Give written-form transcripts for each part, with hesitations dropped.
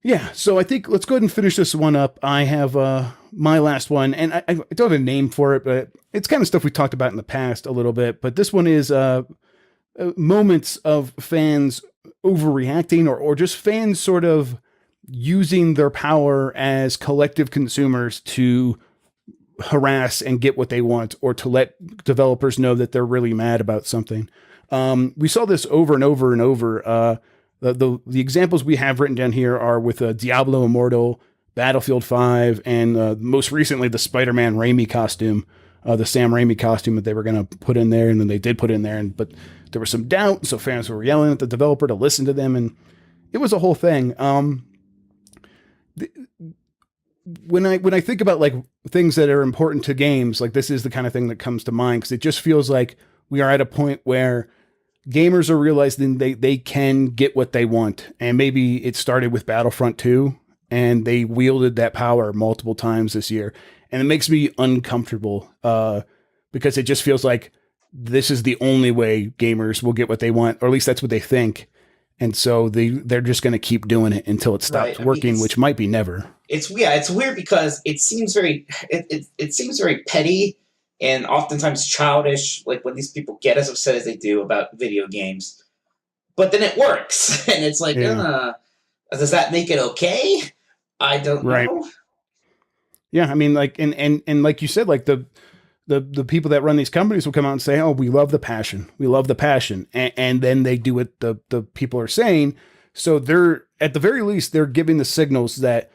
Yeah, so I think let's go ahead and finish this one up. I have my last one, and I don't have a name for it, but it's kind of stuff we talked about in the past a little bit. But this one is moments of fans overreacting, or just fans sort of using their power as collective consumers to harass and get what they want, or to let developers know that they're really mad about something. We saw this over and over and over. The examples we have written down here are with Diablo Immortal, Battlefield 5, and most recently the Spider-Man Raimi costume, the Sam Raimi costume that they were going to put in there, and then they did put in there, but there was some doubt, so fans were yelling at the developer to listen to them, and it was a whole thing. When I think about like things that are important to games, like this is the kind of thing that comes to mind, because it just feels like we are at a point where gamers are realizing they can get what they want. And maybe it started with Battlefront 2, and they wielded that power multiple times this year. And it makes me uncomfortable because it just feels like this is the only way gamers will get what they want, or at least that's what they think. And so they're just going to keep doing it until it stops working, which might be never. It's weird because it seems very it seems very petty and oftentimes childish, like when these people get as upset as they do about video games. But then it works, and it's like, does that make it okay? I don't know. Yeah, I mean, like, and like you said, like the people that run these companies will come out and say, "Oh, we love the passion, we love the passion," and then they do what the people are saying. So they're, at the very least, they're giving the signals that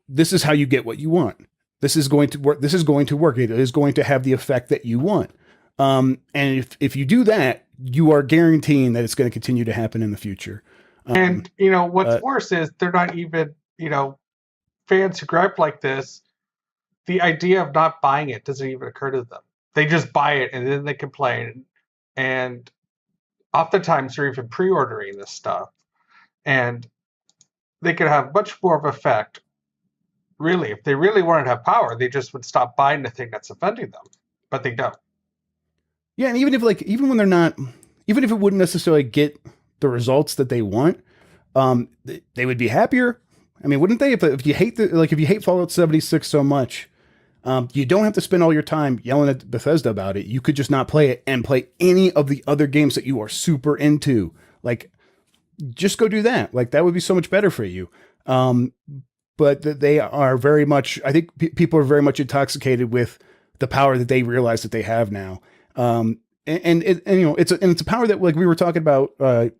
this is how you get what you want. This is going to work. This is going to work. It is going to have the effect that you want. And if you do that, you are guaranteeing that it's going to continue to happen in the future. And what's worse is they're not even fans who gripe like this. The idea of not buying it doesn't even occur to them. They just buy it and then they complain. And oftentimes they're even pre-ordering this stuff. And they could have much more of an effect. Really, if they really wanted to have power, they just would stop buying the thing that's offending them. But they don't. Yeah, and even when they're not, even if it wouldn't necessarily get the results that they want, they would be happier. I mean, wouldn't they? If you hate Fallout 76 so much, you don't have to spend all your time yelling at Bethesda about it. You could just not play it and play any of the other games that you are super into. Like, just go do that. Like, that would be so much better for you. But they are very much, I think people are very much intoxicated with the power that they realize that they have now. It's a power that, like we were talking about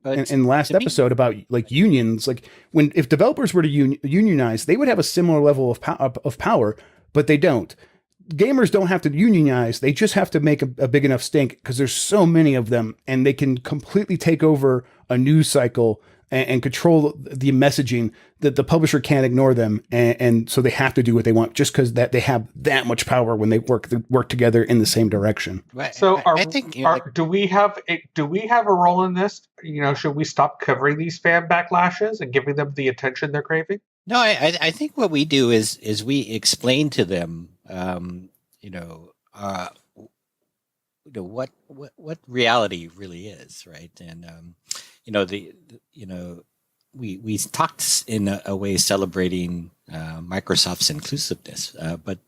in last episode about like unions. Like, if developers were to unionize, they would have a similar level of power, but they don't. Gamers don't have to unionize. They just have to make a big enough stink, because there's so many of them, and they can completely take over a news cycle and control the messaging that the publisher can't ignore them. And so they have to do what they want, just because that they have that much power when they work together in the same direction. Right. So I think, do we have a role in this? Should we stop covering these fan backlashes and giving them the attention they're craving? No, I think what we do is we explain to them, what reality really is, right? And we talked in a way celebrating Microsoft's inclusiveness, but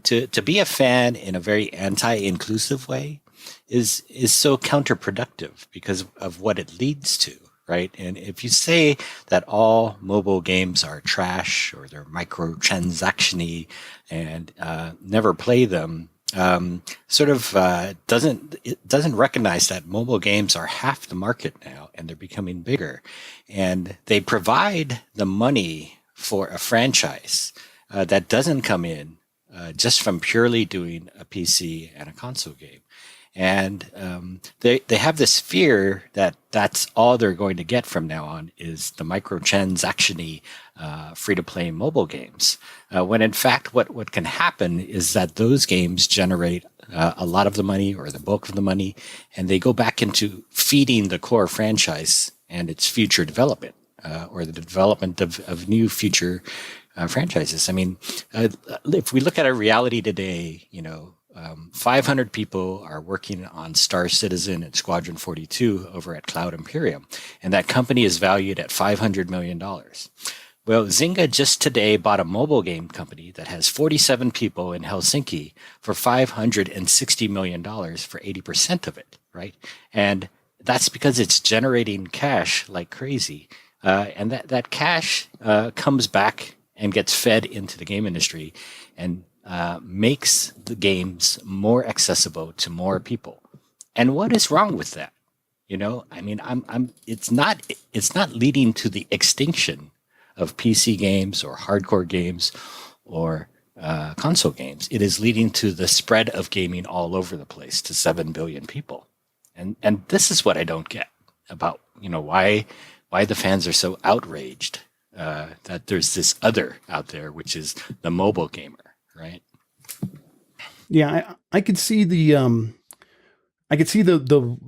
to be a fan in a very anti-inclusive way is so counterproductive because of what it leads to. Right. And if you say that all mobile games are trash or they're microtransaction-y and never play them, doesn't recognize that mobile games are half the market now, and they're becoming bigger, and they provide the money for a franchise that doesn't come in just from purely doing a PC and a console game. And they have this fear that that's all they're going to get from now on is the microtransaction-y free-to-play mobile games. When in fact, what can happen is that those games generate a lot of the money or the bulk of the money, and they go back into feeding the core franchise and its future development, or the development of new future franchises. I mean, if we look at our reality today, 500 people are working on Star Citizen and Squadron 42 over at Cloud Imperium, and that company is valued at $500 million. Well, Zynga just today bought a mobile game company that has 47 people in Helsinki for $560 million for 80% of it, right? And that's because it's generating cash like crazy. And that cash comes back and gets fed into the game industry and makes the games more accessible to more people. And what is wrong with that? You know, I mean, it's not leading to the extinction of PC games or hardcore games or console games. It is leading to the spread of gaming all over the place to 7 billion people. And this is what I don't get about, you know, why the fans are so outraged that there's this other out there, which is the mobile gamer, right? Yeah, I could see the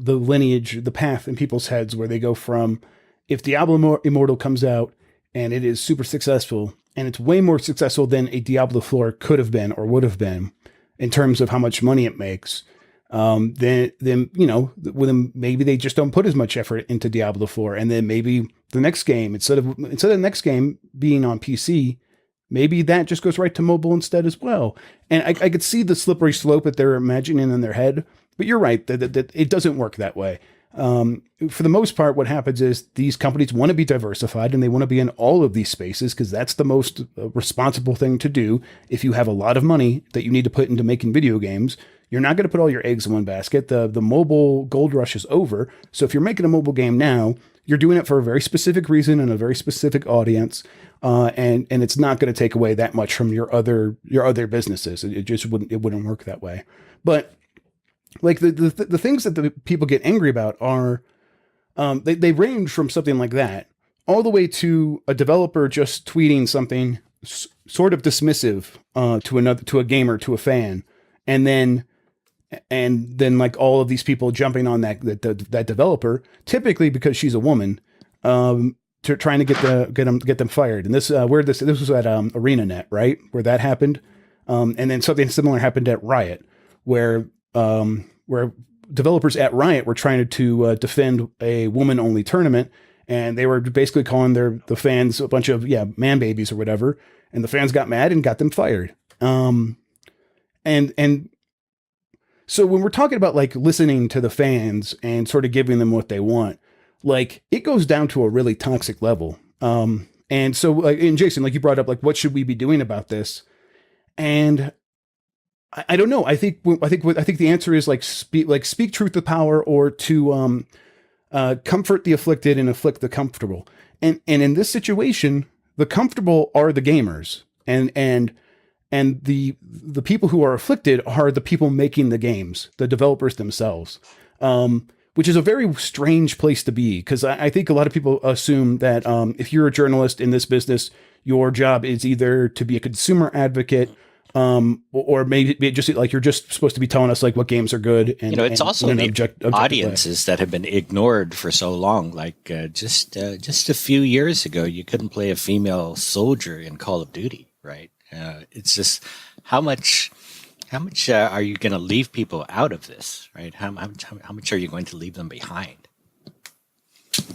lineage, the path in people's heads where they go from, if Diablo Immortal comes out and it is super successful, and it's way more successful than a Diablo 4 could have been or would have been in terms of how much money it makes, then you know, then maybe they just don't put as much effort into Diablo 4, and then maybe the next game, instead of the next game being on PC, maybe that just goes right to mobile instead as well. And I could see the slippery slope that they're imagining in their head, but you're right that it doesn't work that way. For the most part, what happens is these companies want to be diversified and they want to be in all of these spaces because that's the most responsible thing to do. If you have a lot of money that you need to put into making video games, you're not going to put all your eggs in one basket. The mobile gold rush is over. So if you're making a mobile game now, you're doing it for a very specific reason and a very specific audience. And it's not going to take away that much from your other businesses. It just wouldn't work that way. But like the things that the people get angry about are, they range from something like that all the way to a developer just tweeting something sort of dismissive to a gamer, to a fan, and then like all of these people jumping on that developer, typically because she's a woman, to trying to get them fired. And this was at ArenaNet, right, where that happened, and then something similar happened at Riot, where developers at Riot were trying to defend a woman-only tournament, and they were basically calling the fans a bunch of man babies or whatever, and the fans got mad and got them fired. And so when we're talking about like listening to the fans and sort of giving them what they want, like it goes down to a really toxic level. And so, and Jason, like you brought up, like what should we be doing about this? And I don't know. I think the answer is speak truth to power, or to comfort the afflicted and afflict the comfortable. And in this situation, the comfortable are the gamers, and the people who are afflicted are the people making the games, the developers themselves, which is a very strange place to be, because I think a lot of people assume that if you're a journalist in this business, your job is either to be a consumer advocate, or maybe just like you're just supposed to be telling us like what games are good. And it's also the audiences way that have been ignored for so long. Like just a few years ago, you couldn't play a female soldier in Call of Duty, right? It's just how much are you going to leave people out of this, right? How much are you going to leave them behind?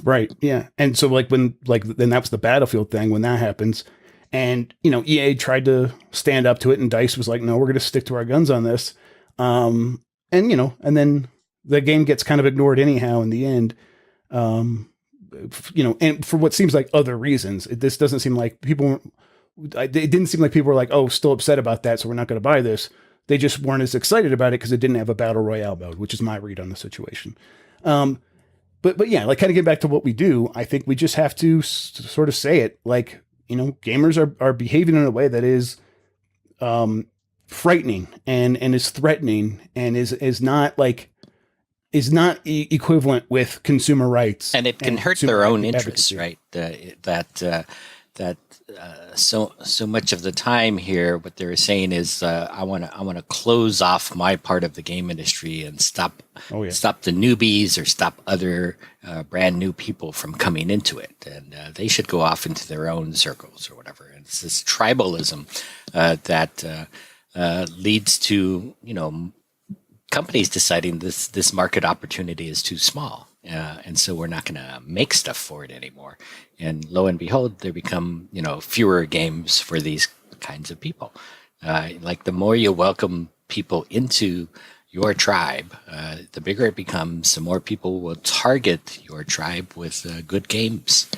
Right. Yeah. And so then that was the Battlefield thing when that happens. And, EA tried to stand up to it, and DICE was like, no, we're going to stick to our guns on this. And then the game gets kind of ignored anyhow in the end. And for what seems like other reasons. This doesn't seem like it didn't seem like people were like, oh, still upset about that, so we're not going to buy this. They just weren't as excited about it because it didn't have a battle royale mode, which is my read on the situation. But yeah, like kind of get back to what we do. I think we just have to sort of say it, like, gamers are behaving in a way that is frightening and is threatening and is not equivalent with consumer rights, and it can hurt their own interests, right? So much of the time here, what they're saying is, I want to close off my part of the game industry and stop the newbies or stop other brand new people from coming into it, and they should go off into their own circles or whatever. And it's this tribalism that leads to companies deciding this market opportunity is too small, And so we're not going to make stuff for it anymore. And lo and behold, there become, fewer games for these kinds of people. Like the more you welcome people into your tribe, the bigger it becomes, the more people will target your tribe with good games,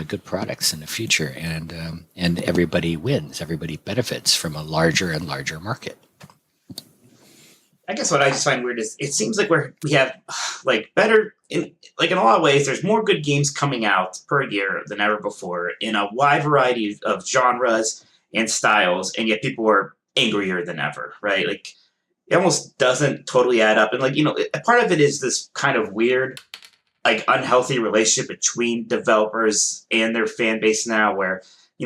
good products in the future. And everybody wins. Everybody benefits from a larger and larger market. I guess what I just find weird is it seems like we have better in a lot of ways. There's more good games coming out per year than ever before in a wide variety of genres and styles, and yet people are angrier than ever, right? Like it almost doesn't totally add up. And part of it is this kind of weird, unhealthy relationship between developers and their fan base now, where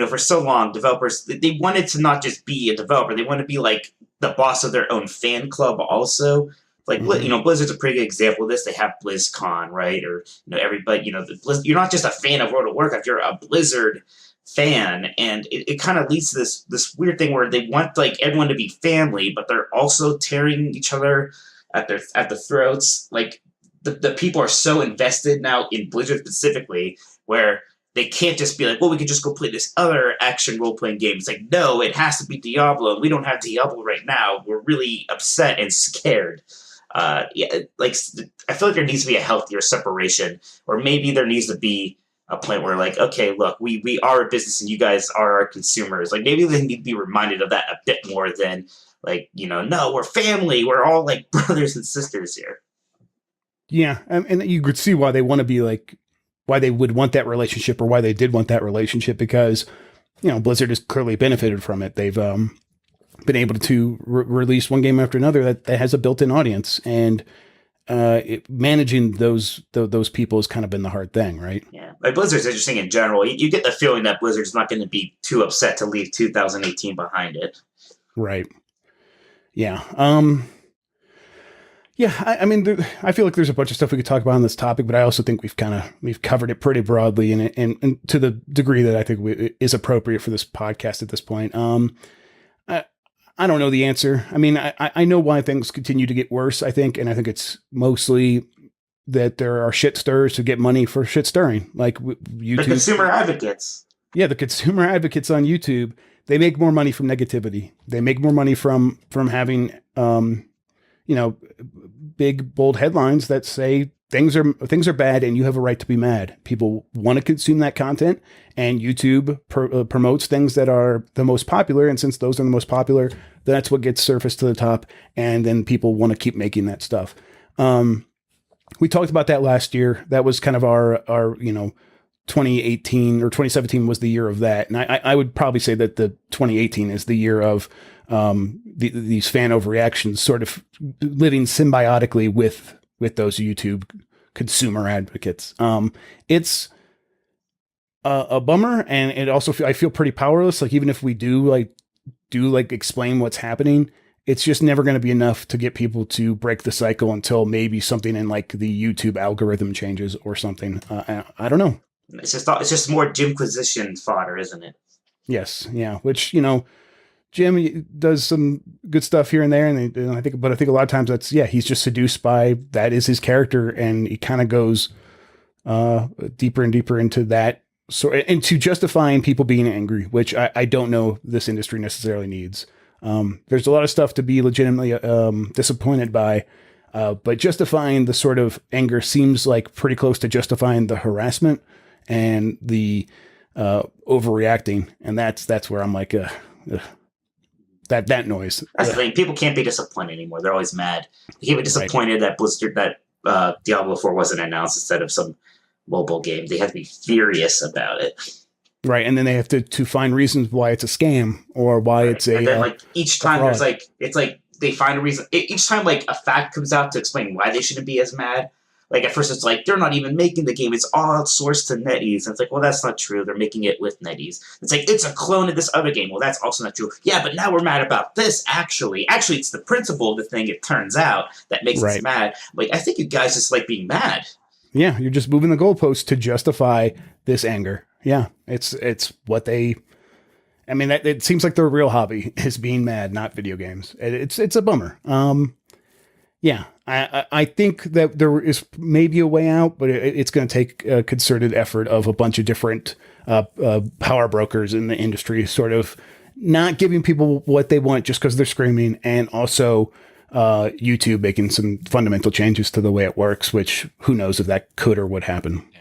for so long developers they wanted to not just be a developer, they want to be like the boss of their own fan club also. Blizzard's a pretty good example of this. They have BlizzCon, right? Or everybody, you're not just a fan of World of Warcraft, you're a Blizzard fan, and it kind of leads to this weird thing where they want everyone to be family, but they're also tearing each other at the throats. The people are so invested now in Blizzard specifically, where they can't just be like, well, we could just go play this other action role-playing game. It's like, no, it has to be Diablo. We don't have Diablo right now. We're really upset and scared. I feel like there needs to be a healthier separation, or maybe there needs to be a point where okay, look, we are a business and you guys are our consumers. Maybe they need to be reminded of that a bit more than no, we're family. We're all brothers and sisters here. Yeah. And you could see why they want to be why they would want that relationship, or why they did want that relationship, because, Blizzard has clearly benefited from it. They've been able to release one game after another that has a built-in audience, and managing those people has kind of been the hard thing, right? Yeah. Blizzard's interesting in general. You get the feeling that Blizzard's not going to be too upset to leave 2018 behind it. Right. Yeah. Yeah, I feel like there's a bunch of stuff we could talk about on this topic, but I also think we've covered it pretty broadly, and to the degree that I think is appropriate for this podcast at this point. I don't know the answer. I know why things continue to get worse, I think, and I think it's mostly that there are shit stirrers who get money for shit stirring, like YouTube. The consumer advocates. Yeah, the consumer advocates on YouTube, they make more money from negativity. They make more money from having big bold headlines that say things are bad and you have a right to be mad. People want to consume that content, and YouTube promotes things that are the most popular. And since those are the most popular, that's what gets surfaced to the top. And then people want to keep making that stuff. We talked about that last year. That was kind of our 2018 or 2017 was the year of that. And I would probably say that the 2018 is the year of these fan overreactions sort of living symbiotically with those YouTube consumer advocates. It's a bummer, and it also I feel pretty powerless. Even if we do explain what's happening, it's just never going to be enough to get people to break the cycle until maybe something in the YouTube algorithm changes or something. I don't know. It's just more Jimquisition fodder, isn't it? Yes. Yeah. Which, Jim does some good stuff here and there. And I think a lot of times he's just seduced by, that is his character. And he kind of goes deeper and deeper into that. So, into justifying people being angry, which I don't know this industry necessarily needs. There's a lot of stuff to be legitimately disappointed by, but justifying the sort of anger seems like pretty close to justifying the harassment and the overreacting. And that's where I'm like, that noise. That's the thing. People can't be disappointed anymore. They're always mad. They can't be disappointed that Blizzard, that Diablo 4 wasn't announced instead of some mobile game. They have to be furious about it. Right, and then they have to find reasons why it's a scam or why it's a. And then each time there's it's they find a reason. Each time a fact comes out to explain why they shouldn't be as mad. At first it's they're not even making the game. It's all outsourced to NetEase. And it's well, that's not true. They're making it with NetEase. It's it's a clone of this other game. Well, that's also not true. Yeah, but now we're mad about this, actually. Actually, it's the principle of the thing, it turns out, that makes us mad. I think you guys just like being mad. Yeah, you're just moving the goalposts to justify this anger. Yeah, it's what they... it seems like their real hobby is being mad, not video games. It's a bummer. Yeah. I think that there is maybe a way out, but it's going to take a concerted effort of a bunch of different power brokers in the industry, sort of not giving people what they want just because they're screaming, and also YouTube making some fundamental changes to the way it works, which who knows if that could or would happen. Yeah.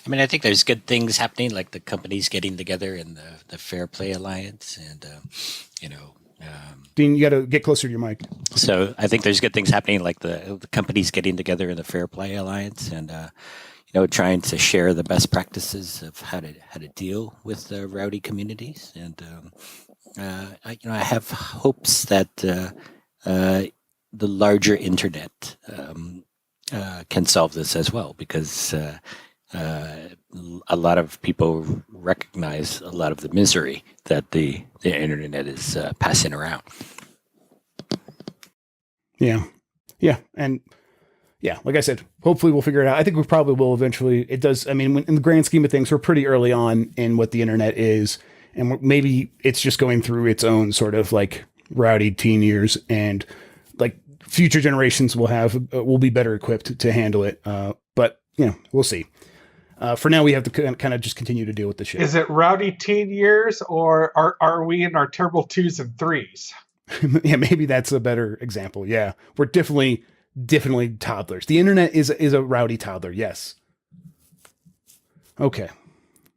I mean, I think there's good things happening, like the companies getting together in the Fair Play Alliance, and Dean, you got to get closer to your mic. So I think there's good things happening, like the companies getting together in the Fair Play Alliance, and trying to share the best practices of how to deal with the rowdy communities. And I have hopes that the larger internet can solve this as well, because a lot of people recognize a lot of the misery that the internet is passing around. Yeah, and yeah, like I said, hopefully we'll figure it out. I think we probably will eventually. It does. I mean, in the grand scheme of things, we're pretty early on in what the internet is, and maybe it's just going through its own sort of like rowdy teen years, and like future generations will be better equipped to handle it. But we'll see. For now, we have to kind of just continue to deal with the shit. Is it rowdy teen years, or are we in our terrible 2s and 3s? Yeah, maybe that's a better example. Yeah, we're definitely toddlers. The internet is a rowdy toddler. Yes. Okay.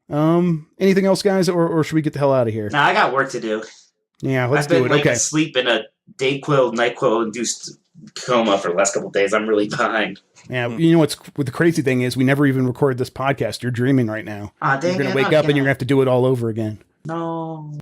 Anything else, guys, or should we get the hell out of here? Nah, I got work to do. Yeah, let's do it. I've been Okay. asleep in a NyQuil induced coma for the last couple of days. I'm really behind. Yeah, what the crazy thing is, we never even recorded this podcast. You're dreaming right now. Dang you're gonna wake up and you're gonna have to do it all over again. No.